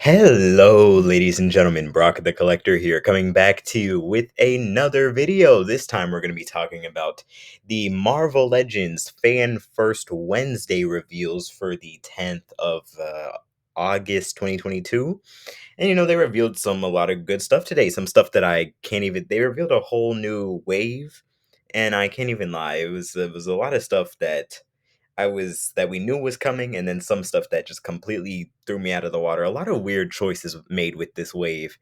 Hello, ladies and gentlemen. Brock the Collector here, coming back to you with another video. This time, we're going to be talking about the Marvel Legends Fan First Wednesday reveals for the 10th of August 2022. And they revealed a lot of good stuff today. Some stuff that I can't even. They revealed a whole new wave, and I can't even lie. It was a lot of stuff that we knew was coming, and then some stuff that just completely threw me out of the water. A lot of weird choices made with this wave,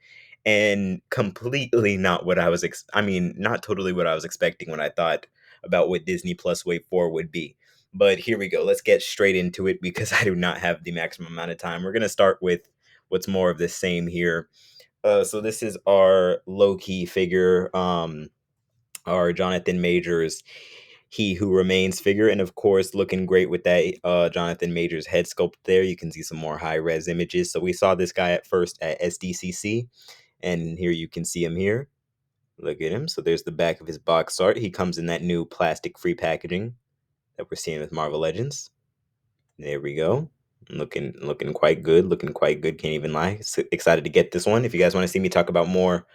and completely not what I was. I mean, not totally what I was expecting when I thought about what Disney Plus Wave 4 would be. But here we go. Let's get straight into it because I do not have the maximum amount of time. We're gonna start with what's more of the same here. So this is our Loki figure. Our Jonathan Majors, He Who Remains figure, and of course, looking great with that Jonathan Majors head sculpt there. You can see some more high res images. So we saw this guy at first at SDCC, and here you can see him here. Look at him. So there's the back of his box art. He comes in that new plastic free packaging that we're seeing with Marvel Legends. There we go. Looking quite good. Looking quite good. Can't even lie. Excited to get this one. If you guys want to see me talk more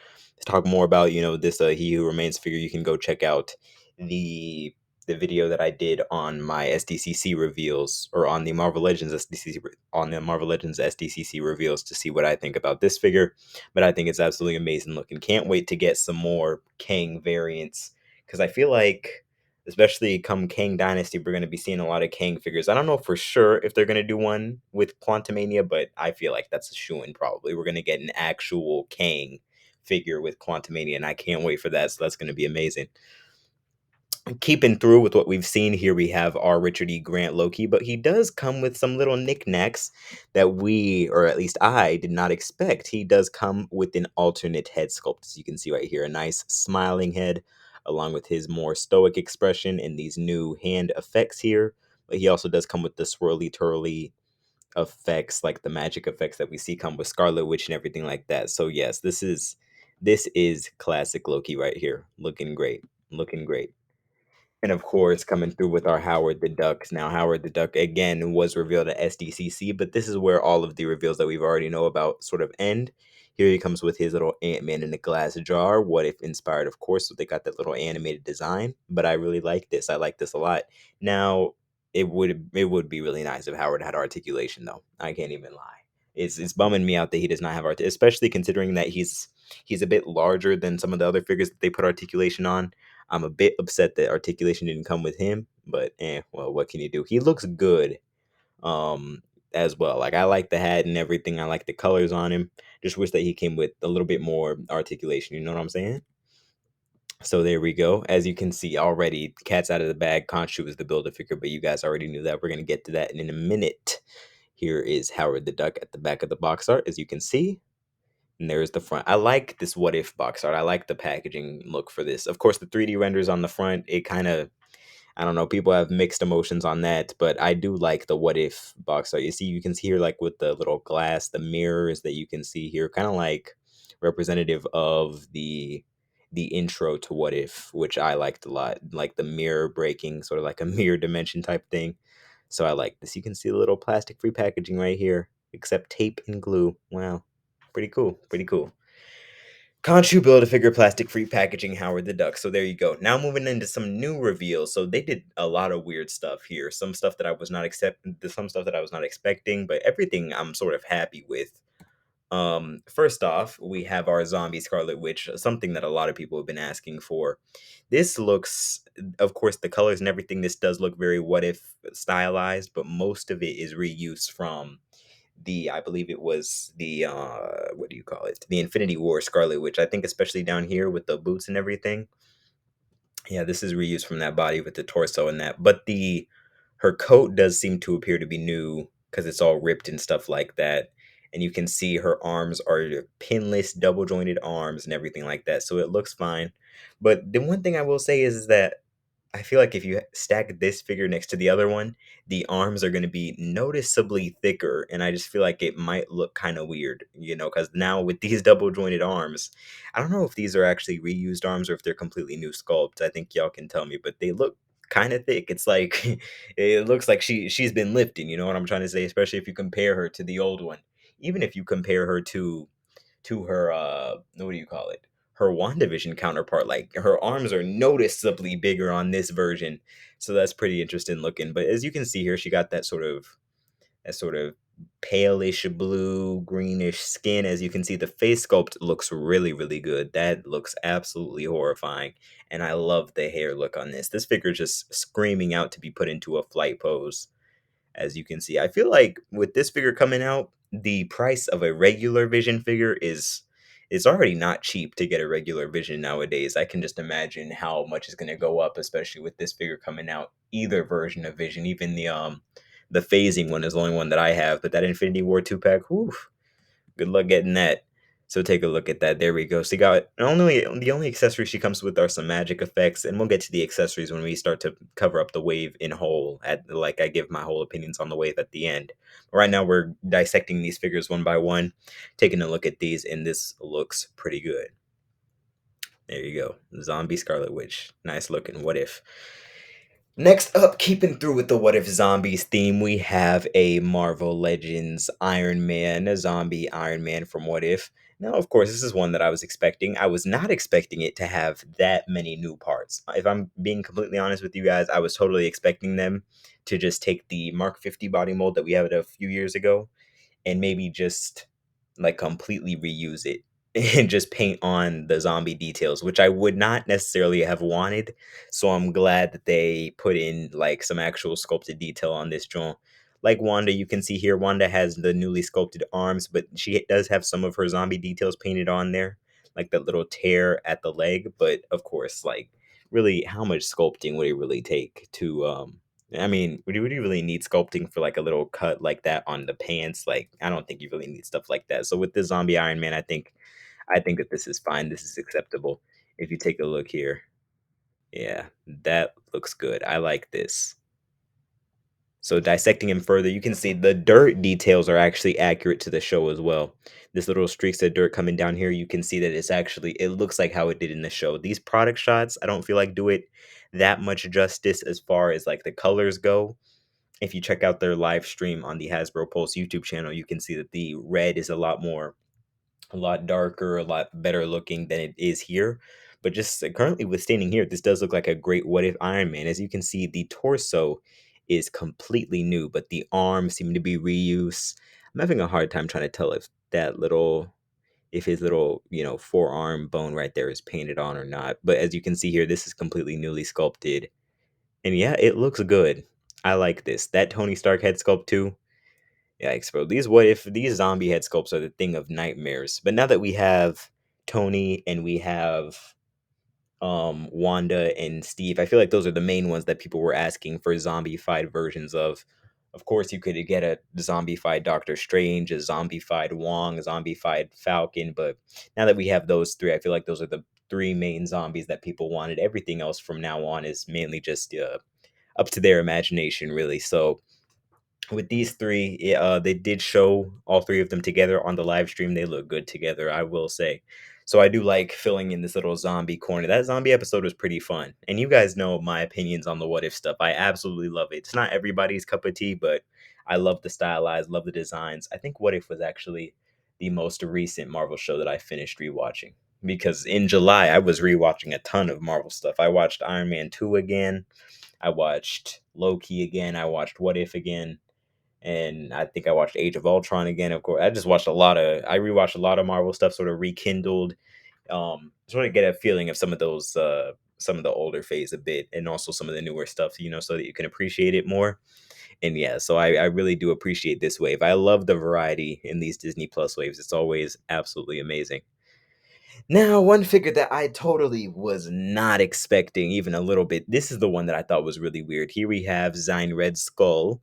about this He Who Remains figure, you can go check out the the video that I did on my SDCC reveals, or on the Marvel Legends SDCC reveals, to see what I think about this figure. But I think it's absolutely amazing looking. Can't wait to get some more Kang variants, because I feel like, especially come Kang Dynasty, we're going to be seeing a lot of Kang figures. I don't know for sure if they're going to do one with Quantumania, but I feel like that's a shoo-in probably. We're going to get an actual Kang figure with Quantumania, and I can't wait for that. So that's going to be amazing. Keeping through with what we've seen here, we have our Richard E. Grant Loki, but he does come with some little knickknacks that we, or at least I, did not expect. He does come with an alternate head sculpt, as you can see right here, a nice smiling head, along with his more stoic expression and these new hand effects here. But he also does come with the swirly twirly effects, like the magic effects that we see come with Scarlet Witch and everything like that. So yes, this is classic Loki right here, looking great, looking great. And of course, coming through with our Howard the Ducks. Now, Howard the Duck again was revealed at SDCC, but this is where all of the reveals that we've already know about sort of end. Here he comes with his little Ant-Man in a glass jar. What if inspired, of course, so they got that little animated design. But I really like this. I like this a lot. Now, it would be really nice if Howard had articulation, though. I can't even lie. It's bumming me out that he does not have art, especially considering that he's a bit larger than some of the other figures that they put articulation on. I'm a bit upset that articulation didn't come with him, but well, what can you do? He looks good, um, as well. Like, I like the hat and everything. I like the colors on him. Just wish that he came with a little bit more articulation. You know what I'm saying? So there we go. As you can see already, cat's out of the bag. Khonshu is the builder figure, but you guys already knew that. We're gonna get to that in a minute. Here is Howard the Duck at the back of the box art, as you can see. And there's the front. I like this what if box art. I like the packaging look for this. Of course, the 3D renders on the front, it kind of, I don't know, people have mixed emotions on that, but I do like the what if box art. You can see here, like with the little glass, the mirrors that you can see here, kind of like representative of the intro to what if, which I liked a lot, like the mirror breaking, sort of like a mirror dimension type thing. So I like this. You can see the little plastic free packaging right here, except tape and glue. Wow. Pretty cool. Pretty cool. Conchu build a figure plastic free packaging Howard the Duck. So there you go. Now moving into some new reveals. So they did a lot of weird stuff here. Some stuff that I was not accepting, some stuff that I was not expecting, but everything I'm sort of happy with. First off, we have our zombie Scarlet Witch, something that a lot of people have been asking for. This looks, of course, the colors and everything, this does look very what if stylized, but most of it is reuse from I believe it was what do you call it? The Infinity War Scarlet Witch. I think especially down here with the boots and everything. Yeah, this is reused from that body with the torso and that. But the her coat does seem to appear to be new because it's all ripped and stuff like that. And you can see her arms are pinless, double jointed arms and everything like that. So it looks fine. But the one thing I will say is that I feel like if you stack this figure next to the other one, the arms are going to be noticeably thicker, and I just feel like it might look kind of weird, because now with these double jointed arms, I don't know if these are actually reused arms or if they're completely new sculpts. I think y'all can tell me, but they look kind of thick. It's like it looks like she's been lifting. You know what I'm trying to say? Especially if you compare her to the old one. even if you compare her to her what do you call it? Her WandaVision counterpart, like her arms are noticeably bigger on this version. So that's pretty interesting looking. But as you can see here, she got that sort of palish blue greenish skin. As you can see, the face sculpt looks really really good. That looks absolutely horrifying, and I love the hair look on this. This figure is just screaming out to be put into a flight pose. As you can see, I feel like with this figure coming out, the price of a regular Vision figure is already not cheap to get a regular Vision nowadays. I can just imagine how much is going to go up, especially with this figure coming out. Either version of Vision, even the phasing one is the only one that I have, but that Infinity War 2 pack, whew, good luck getting that. So take a look at that. There we go. So you got only the only accessories she comes with are some magic effects, and we'll get to the accessories when we start to cover up the wave in whole. At like I give my whole opinions on the wave at the end. Right now we're dissecting these figures one by one, taking a look at these, and this looks pretty good. There you go. Zombie Scarlet Witch. Nice looking. What if? Next up, keeping through with the What If Zombies theme, we have a Marvel Legends Iron Man, a zombie Iron Man from What If. Now, of course, this is one that I was expecting. I was not expecting it to have that many new parts. If I'm being completely honest with you guys, I was totally expecting them to just take the Mark 50 body mold that we had a few years ago and maybe just like completely reuse it and just paint on the zombie details, which I would not necessarily have wanted. So I'm glad that they put in like some actual sculpted detail on this joint. Like Wanda, you can see here, Wanda has the newly sculpted arms, but she does have some of her zombie details painted on there, like that little tear at the leg. But of course, like really, how much sculpting would it really take to I mean, would you really need sculpting for like a little cut like that on the pants? Like, I don't think you really need stuff like that. So with the zombie Iron Man, I think that this is fine. This is acceptable. If you take a look here, yeah, that looks good. I like this. So dissecting him further, you can see the dirt details are actually accurate to the show as well. This little streaks of dirt coming down here, you can see that it looks like how it did in the show. These product shots, I don't feel like do it that much justice as far as like the colors go. If you check out their live stream on the Hasbro Pulse YouTube channel, you can see that the red is a lot darker, a lot better looking than it is here. But just currently with standing here, this does look like a great What If Iron Man. As you can see, the torso is completely new, but the arms seem to be reuse. I'm having a hard time trying to tell if his little, forearm bone right there is painted on or not. But as you can see here, this is completely newly sculpted. And yeah, it looks good. I like this. That Tony Stark head sculpt too. Yikes, bro. These zombie head sculpts are the thing of nightmares. But now that we have Tony and we have Wanda and Steve, I feel like those are the main ones that people were asking for zombified versions of. Of course, you could get a zombified Doctor Strange, a zombified Wong, a zombified Falcon, but now that we have those three, I feel like those are the three main zombies that people wanted. Everything else from now on is mainly just up to their imagination, really. So with these three, they did show all three of them together on the live stream. They look good together, I will say. So I do like filling in this little zombie corner. That zombie episode was pretty fun. And you guys know my opinions on the what if stuff. I absolutely love it. It's not everybody's cup of tea, but I love the stylized, love the designs. I think What If was actually the most recent Marvel show that I finished rewatching. Because in July, I was rewatching a ton of Marvel stuff. I watched Iron Man 2 again. I watched Loki again. I watched What If again, and I think I watched Age of Ultron again. Of course, I rewatched a lot of Marvel stuff, sort of rekindled. Sort of get a feeling of some of the older phase a bit, and also some of the newer stuff, so that you can appreciate it more. And yeah, so I really do appreciate this wave. I love the variety in these Disney Plus waves. It's always absolutely amazing. Now, one figure that I totally was not expecting, even a little bit. This is the one that I thought was really weird. Here we have Zine Red Skull,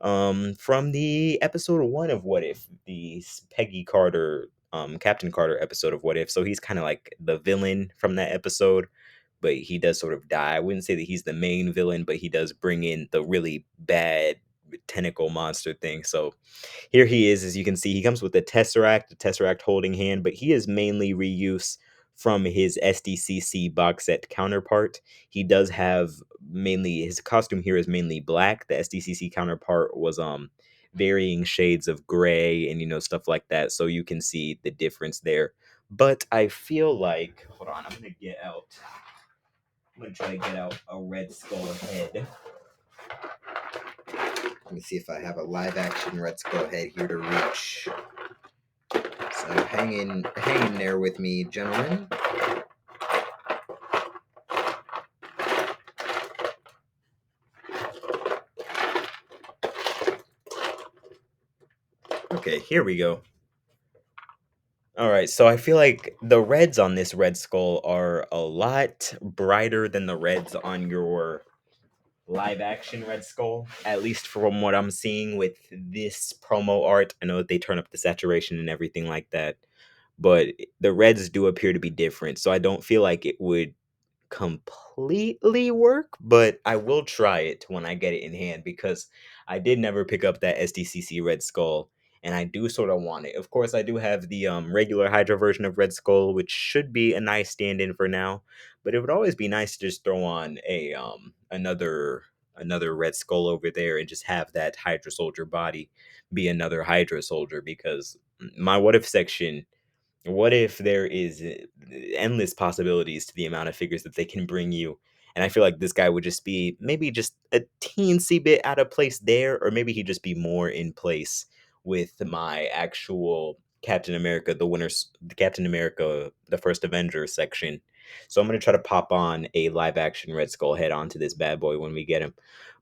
from the episode 1 of What If, the Peggy Carter, Captain Carter episode of What If. So he's kind of like the villain from that episode, but he does sort of die. I wouldn't say that he's the main villain, but he does bring in the really bad tentacle monster thing. So here he is, as you can see, he comes with the Tesseract holding hand, but he is mainly reuse from his SDCC box set counterpart. He does have mainly his costume here is mainly black. The SDCC counterpart was varying shades of gray and stuff like that, so you can see the difference there. But I feel like, hold on, I'm gonna try to get out a Red Skull head. Let me see if I have a live action Red Skull head here to reach. So hang in there with me, gentlemen. Okay, here we go. All right, so I feel like the reds on this Red Skull are a lot brighter than the reds on your live action Red Skull, at least from what I'm seeing with this promo art. I know that they turn up the saturation and everything like that, but the reds do appear to be different, so I don't feel like it would completely work, but I will try it when I get it in hand because I did never pick up that SDCC Red Skull, and I do sort of want it. Of course, I do have the regular Hydra version of Red Skull, which should be a nice stand-in for now. But it would always be nice to just throw on a another Red Skull over there and just have that Hydra soldier body be another Hydra soldier, because my what if section, what if there is endless possibilities to the amount of figures that they can bring you? And I feel like this guy would just be maybe just a teensy bit out of place there, or maybe he'd just be more in place with my actual Captain America, the First Avenger section. So I'm gonna try to pop on a live action Red Skull head onto this bad boy when we get him.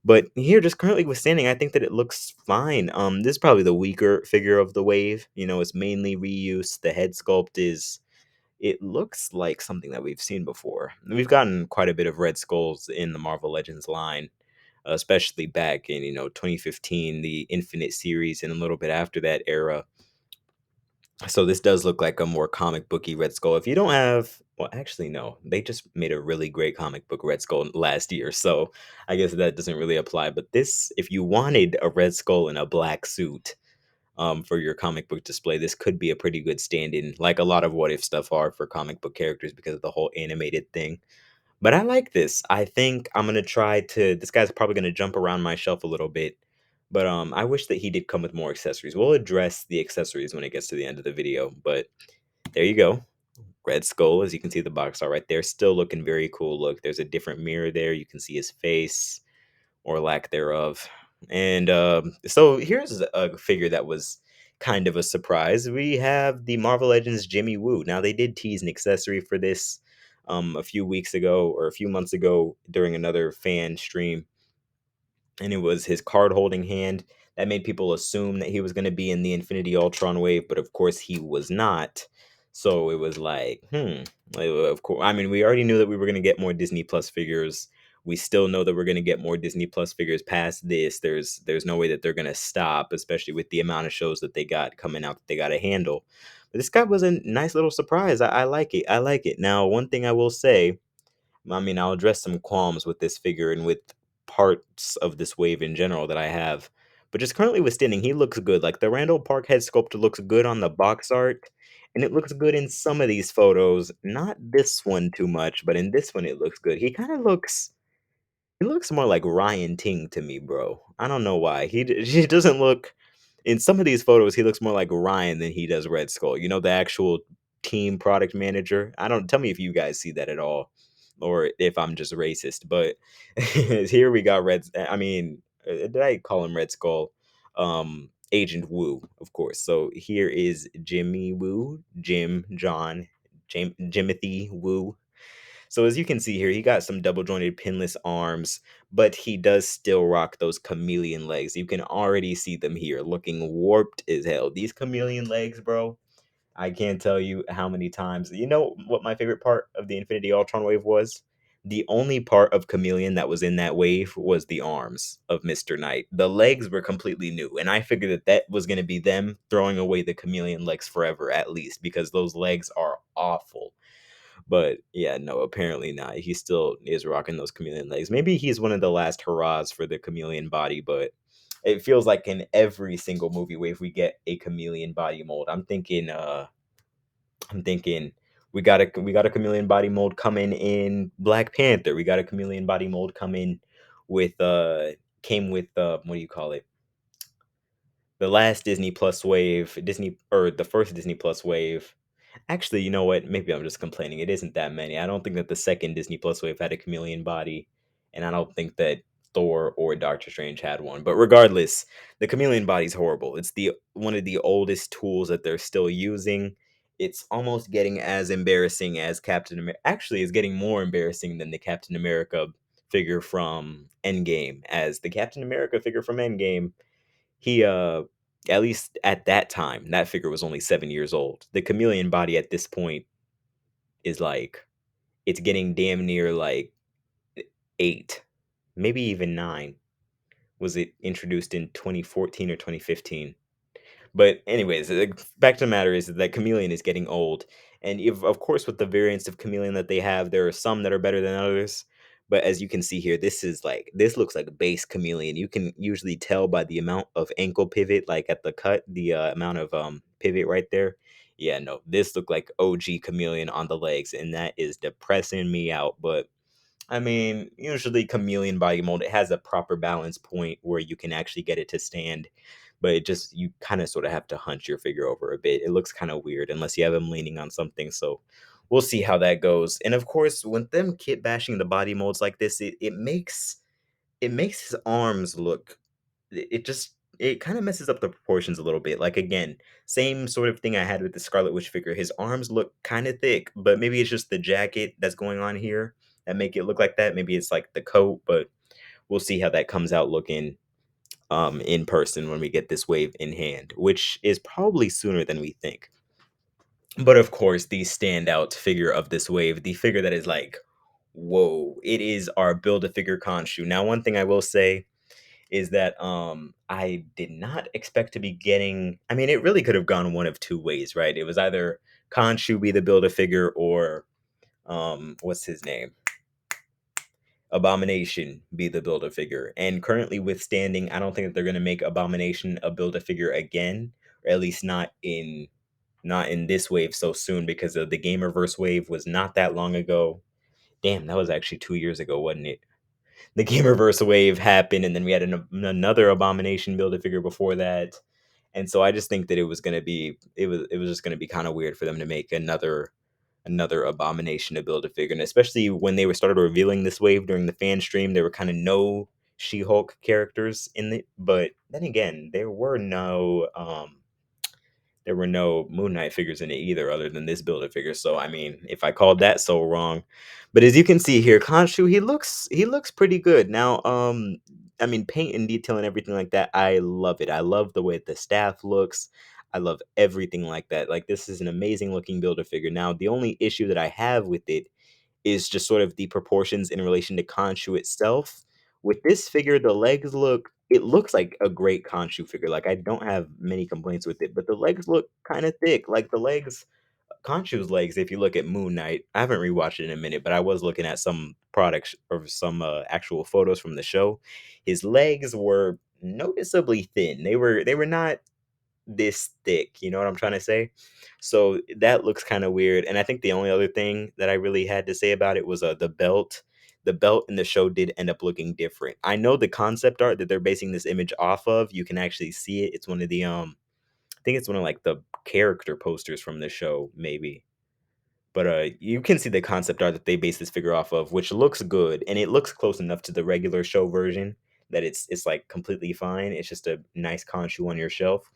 But here, just currently withstanding, I think that it looks fine. This is probably the weaker figure of the wave. It's mainly reuse. The head sculpt is, it looks like something that we've seen before. We've gotten quite a bit of Red Skulls in the Marvel Legends line, especially back in 2015, the Infinite series, and a little bit after that era. So this does look like a more comic booky Red Skull. If you don't have, well, actually no, they just made a really great comic book Red Skull last year, so I guess that doesn't really apply. But this, if you wanted a Red Skull in a black suit, for your comic book display, this could be a pretty good stand-in, like a lot of what if stuff are for comic book characters because of the whole animated thing. But I like this. I think I'm gonna try to. This guy's probably gonna jump around my shelf a little bit, but I wish that he did come with more accessories. We'll address the accessories when it gets to the end of the video. But there you go, Red Skull. As you can see, the box art right there, still looking very cool. Look, there's a different mirror there. You can see his face, or lack thereof. And so here's a figure that was kind of a surprise. We have the Marvel Legends Jimmy Woo. Now, they did tease an accessory for this a few weeks ago or a few months ago during another fan stream, and it was his card holding hand that made people assume that he was going to be in the Infinity Ultron wave, but of course he was not. So it was like, of course. I mean, we already knew that we were going to get more Disney Plus figures. We still know that we're going to get more Disney Plus figures past this. There's no way that they're going to stop, especially with the amount of shows that they got coming out that they got to handle. But this guy was a nice little surprise. I like it. I like it. Now, one thing I will say, I mean, I'll address some qualms with this figure and with parts of this wave in general that I have. But just currently withstanding, he looks good. Like the Randall Park head sculpt looks good on the box art, and it looks good in some of these photos. Not this one too much, but in this one it looks good. He looks more like Ryan Ting to me, bro. I don't know why. He doesn't look, in some of these photos, he looks more like Ryan than he does Red Skull. The actual team product manager. I don't, tell me if you guys see that at all, or if I'm just racist. But here we got I mean, did I call him Red Skull? Agent Woo, of course. So here is Jimmy Woo, Jimothy Woo. So as you can see here, he got some double jointed pinless arms, but he does still rock those chameleon legs. You can already see them here looking warped as hell. These chameleon legs, bro, I can't tell you how many times. You know what my favorite part of the Infinity Ultron wave was? The only part of Chameleon that was in that wave was the arms of Mr. Knight. The legs were completely new, and I figured that that was going to be them throwing away the Chameleon legs forever, at least, because those legs are awful. But yeah, no, apparently not. He still is rocking those chameleon legs. Maybe he's one of the last hurrahs for the chameleon body, but it feels like in every single movie wave we get a chameleon body mold. I'm thinking we got a chameleon body mold coming in Black Panther. We got a chameleon body mold coming with came with what do you call it? The last Disney Plus wave, Disney or the first Disney Plus wave. Actually, you know what? Maybe I'm just complaining. It isn't that many. I don't think that the second Disney Plus wave had a chameleon body, and I don't think that Thor or Doctor Strange had one. But regardless, the chameleon body's horrible. It's the one of the oldest tools that they're still using. It's almost getting as embarrassing as Captain America. Actually, it's getting more embarrassing than the Captain America figure from Endgame. As the Captain America figure from Endgame, he at least at that time, that figure was only 7 years old. The chameleon body at this point is like it's getting damn near like 8, maybe even 9. Was it introduced in 2014 or 2015? But anyways, back to the matter is that Chameleon is getting old, and if, of course, with the variants of Chameleon that they have, there are some that are better than others. But as you can see here, this looks like a base Chameleon. You can usually tell by the amount of ankle pivot, like at the cut, the amount of pivot right there. Yeah, no, this looked like OG Chameleon on the legs, and that is depressing me out. But I mean, usually chameleon body mold, it has a proper balance point where you can actually get it to stand, but it just you kind of sort of have to hunch your figure over a bit. It looks kind of weird unless you have him leaning on something. So we'll see how that goes. And of course, when them kit bashing the body molds like this, it makes his arms look it just it kind of messes up the proportions a little bit. Like again, same sort of thing I had with the Scarlet Witch figure. His arms look kind of thick, but maybe it's just the jacket that's going on here that make it look like that. Maybe it's like the coat, but we'll see how that comes out looking in person when we get this wave in hand, which is probably sooner than we think. But of course, the standout figure of this wave, the figure that is like, whoa, it is our Build a Figure Khonshu. Now, one thing I will say is that I did not expect to be getting. I mean, it really could have gone one of two ways, right? It was either Khonshu be the Build a Figure or what's his name? Abomination be the Build a Figure. And currently withstanding, I don't think that they're gonna make Abomination a Build a Figure again, or at least not in this wave so soon because of the Gamerverse wave was not that long ago. Damn, that was actually 2 years ago, wasn't it? The Gamerverse wave happened, and then we had another Abomination Build a Figure before that. And so I just think that it was just gonna be kind of weird for them to make another Abomination to Build a Figure, and especially when they were started revealing this wave during the fan stream, there were kind of no She-Hulk characters in it. But then again, there were no Moon Knight figures in it either, other than this Build a Figure. So I mean, if I called that so wrong, but as you can see here, Khonshu, he looks pretty good. Now, I mean, paint and detail and everything like that, I love it. I love the way the staff looks. I love everything like that. Like this is an amazing looking Build a Figure. Now, the only issue that I have with it is just sort of the proportions in relation to Khonshu itself. With this figure, the legs it looks like a great Khonshu figure. Like I don't have many complaints with it, but the legs look kind of thick. Like the legs, Khonshu's legs, if you look at Moon Knight, I haven't rewatched it in a minute, but I was looking at some products or some actual photos from the show. His legs were noticeably thin. They were not this thick, you know what I'm trying to say? So that looks kind of weird. And I think the only other thing that I really had to say about it was the belt. The belt in the show did end up looking different. I know the concept art that they're basing this image off of. You can actually see it. It's one of the I think it's one of like the character posters from the show, maybe. But you can see the concept art that they base this figure off of, which looks good, and it looks close enough to the regular show version that it's like completely fine. It's just a nice Khonshu on your shelf.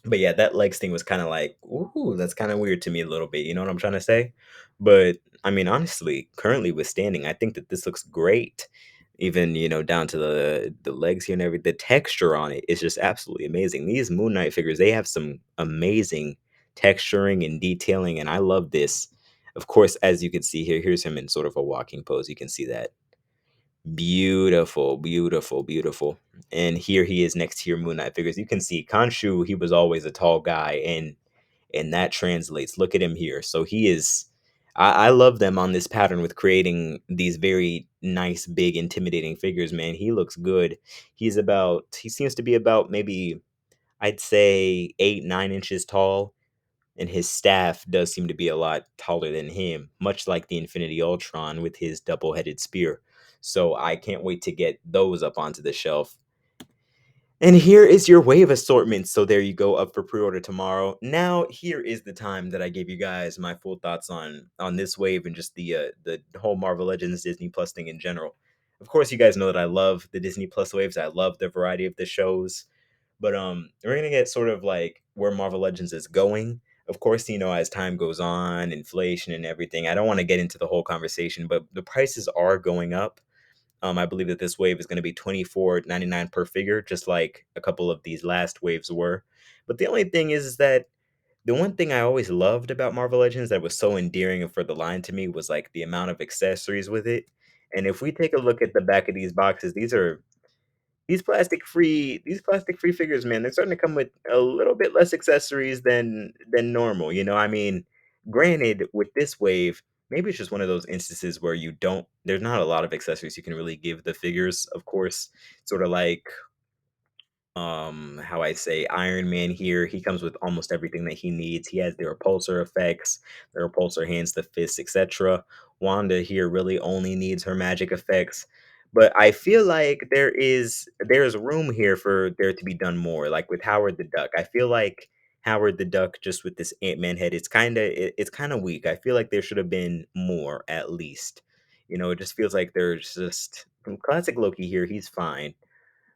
But yeah, that legs thing was kinda like, "Ooh, that's kinda weird to me a little bit," you know what I'm trying to say? But, I mean, honestly, currently withstanding, I think that this looks great. Even, down to the legs here and everything. The texture on it is just absolutely amazing. These Moon Knight figures, they have some amazing texturing and detailing, and I love this. Of course, as you can see here, here's him in sort of a walking pose, you can see that. Beautiful, beautiful, beautiful. And here he is next to your Moon Knight figures. You can see Khonshu, he was always a tall guy, and that translates. Look at him here. So he is I love them on this pattern with creating these very nice, big, intimidating figures, man. He looks good. He seems to be about maybe I'd say 8, 9 inches tall, and his staff does seem to be a lot taller than him, much like the Infinity Ultron with his double-headed spear. So I can't wait to get those up onto the shelf. And here is your wave assortment. So there you go, up for pre-order tomorrow. Now, here is the time that I gave you guys my full thoughts on this wave and just the whole Marvel Legends Disney Plus thing in general. Of course, you guys know that I love the Disney Plus waves. I love the variety of the shows. But we're gonna get sort of like where Marvel Legends is going. Of course, as time goes on, inflation and everything. I don't want to get into the whole conversation, but the prices are going up. I believe that this wave is going to be 24.99 per figure, just like a couple of these last waves were. But the only thing is that the one thing I always loved about Marvel Legends that was so endearing and for the line to me was like the amount of accessories with it. And if we take a look at the back of these boxes, these plastic free figures, man, they're starting to come with a little bit less accessories than normal. I mean, granted, with this wave, maybe it's just one of those instances where you don't there's not a lot of accessories you can really give the figures, of course. Sort of like how I say Iron Man here, he comes with almost everything that he needs. He has the repulsor effects, the repulsor hands, the fists, etc. Wanda here really only needs her magic effects. But I feel like there's room here for there to be done more. Like with Howard the Duck. I feel like Howard the Duck just with this Ant-Man head, it's kind of weak. I feel like there should have been more at least. It just feels like there's just classic Loki here, he's fine,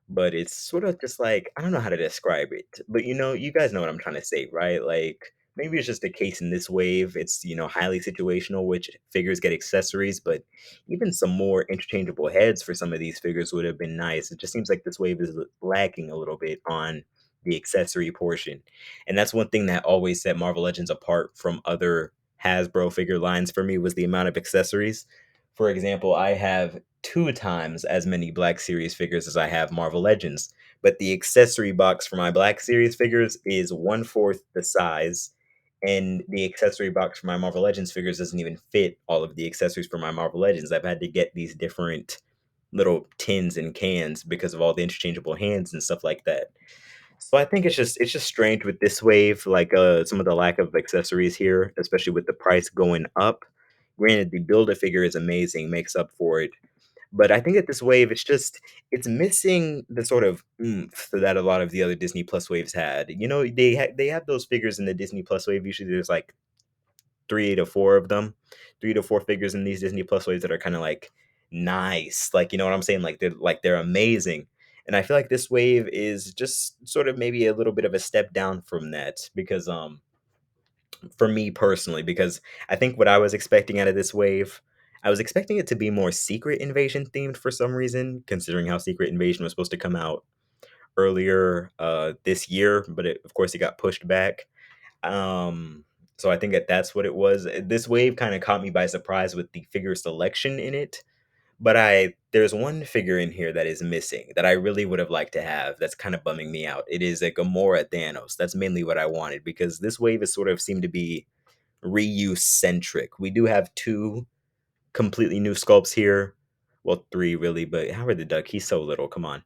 but it's sort of just like I don't know how to describe it, but you guys know what I'm trying to say, right? Like maybe it's just a case in this wave. It's highly situational, which figures get accessories, but even some more interchangeable heads for some of these figures would have been nice. It just seems like this wave is lacking a little bit on the accessory portion, and that's one thing that always set Marvel Legends apart from other Hasbro figure lines for me was the amount of accessories. For example, I have 2 times as many Black Series figures as I have Marvel Legends, but the accessory box for my Black Series figures is one-fourth the size, and the accessory box for my Marvel Legends figures doesn't even fit all of the accessories for my Marvel Legends. I've had to get these different little tins and cans because of all the interchangeable hands and stuff like that. So I think it's just strange with this wave, like some of the lack of accessories here, especially with the price going up. Granted, the build a figure is amazing, makes up for it. But I think that this wave, it's missing the sort of oomph that a lot of the other Disney Plus waves had. They have those figures in the Disney Plus wave. Usually, there's like 3 to 4 of them, 3 to 4 figures in these Disney Plus waves that are kind of like nice. Like you know what I'm saying? Like they're amazing. And I feel like this wave is just sort of maybe a little bit of a step down from that because for me personally, because I think what I was expecting out of this wave, I was expecting it to be more Secret Invasion themed for some reason, considering how Secret Invasion was supposed to come out earlier this year, but of course it got pushed back. So I think that that's what it was. This wave kind of caught me by surprise with the figure selection in it, but there's one figure in here that is missing that I really would have liked to have. That's kind of bumming me out. It is a Gamora Thanos. That's mainly what I wanted because this wave has sort of seemed to be reuse centric. We do have 2 completely new sculpts here. Well, 3 really, but Howard the Duck, he's so little, come on.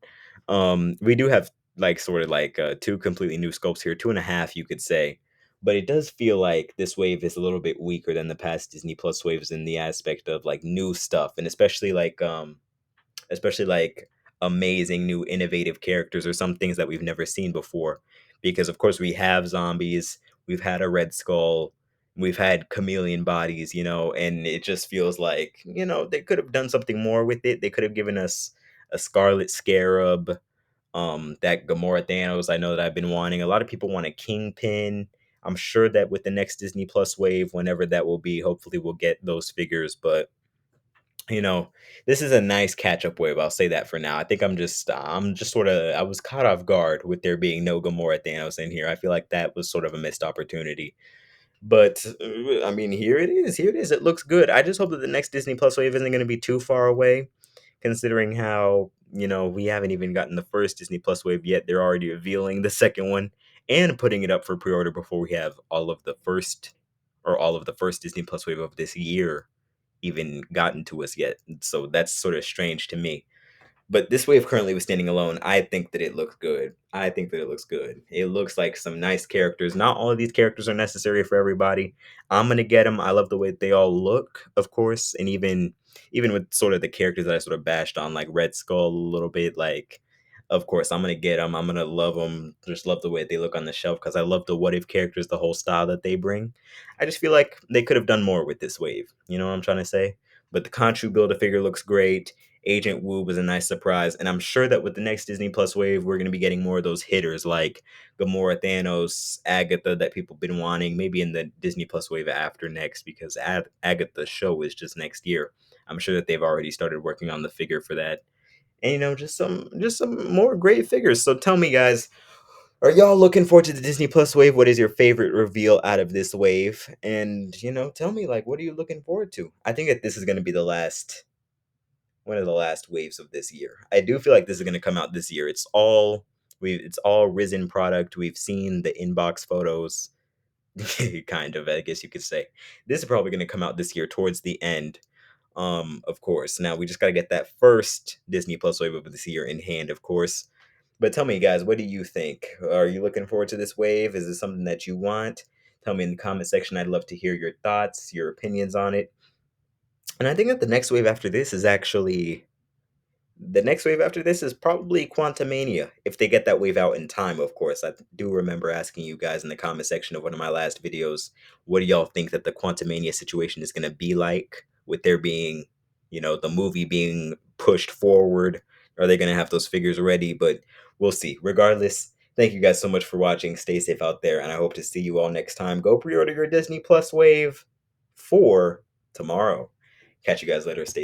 We do have like sort of like 2 completely new sculpts here, 2.5 you could say. But it does feel like this wave is a little bit weaker than the past Disney Plus waves in the aspect of like new stuff, and especially like amazing new innovative characters or some things that we've never seen before. Because of course we have zombies, we've had a Red Skull, we've had chameleon bodies, and it just feels like, they could have done something more with it. They could have given us a Scarlet Scarab, that Gamora Thanos I know that I've been wanting. A lot of people want a Kingpin. I'm sure that with the next Disney Plus wave, whenever that will be, hopefully we'll get those figures. But you know, this is a nice catch-up wave, I'll say that for now. I think I'm just sorta I was caught off guard with there being no Gamora Thanos in here. I feel like that was sort of a missed opportunity. But, I mean, here it is, it looks good. I just hope that the next Disney Plus wave isn't gonna be too far away, considering how, we haven't even gotten the first Disney Plus wave yet. They're already revealing the second one and putting it up for pre-order before we have all of the first Disney Plus wave of this year even gotten to us yet. So that's sort of strange to me. But this wave currently was standing alone. I think that it looks good. I think that it looks good. It looks like some nice characters. Not all of these characters are necessary for everybody. I'm gonna get them. I love the way they all look, of course, and even with sort of the characters that I sort of bashed on, like Red Skull a little bit, like of course, I'm gonna get them. I'm gonna love them. Just love the way they look on the shelf because I love the what if characters, the whole style that they bring. I just feel like they could have done more with this wave. You know what I'm trying to say? But the Conchu Build a Figure looks great. Agent Wu was a nice surprise, and I'm sure that with the next Disney Plus wave, we're gonna be getting more of those hitters like Gamora, Thanos, Agatha that people been wanting. Maybe in the Disney Plus wave after next, because Agatha's show is just next year. I'm sure that they've already started working on the figure for that, and just some more great figures. So tell me, guys, are y'all looking forward to the Disney Plus wave? What is your favorite reveal out of this wave? And tell me, like, what are you looking forward to? I think that this is going to be the last one of the last waves of this year. I do feel like this is going to come out this year. It's all risen product. We've seen the inbox photos, kind of, I guess you could say. This is probably going to come out this year towards the end. Of course. Now we just gotta get that first Disney Plus wave of this year in hand, of course. But tell me, guys, what do you think? Are you looking forward to this wave? Is it something that you want? Tell me in the comment section. I'd love to hear your thoughts, your opinions on it. And I think that the next wave after this is probably Quantumania, if they get that wave out in time, of course. I do remember asking you guys in the comment section of one of my last videos, what do y'all think that the Quantumania situation is going to be like with there being, the movie being pushed forward? Are they going to have those figures ready? But we'll see. Regardless, thank you guys so much for watching. Stay safe out there, and I hope to see you all next time. Go pre-order your Disney Plus wave for tomorrow. Catch you guys later. Stay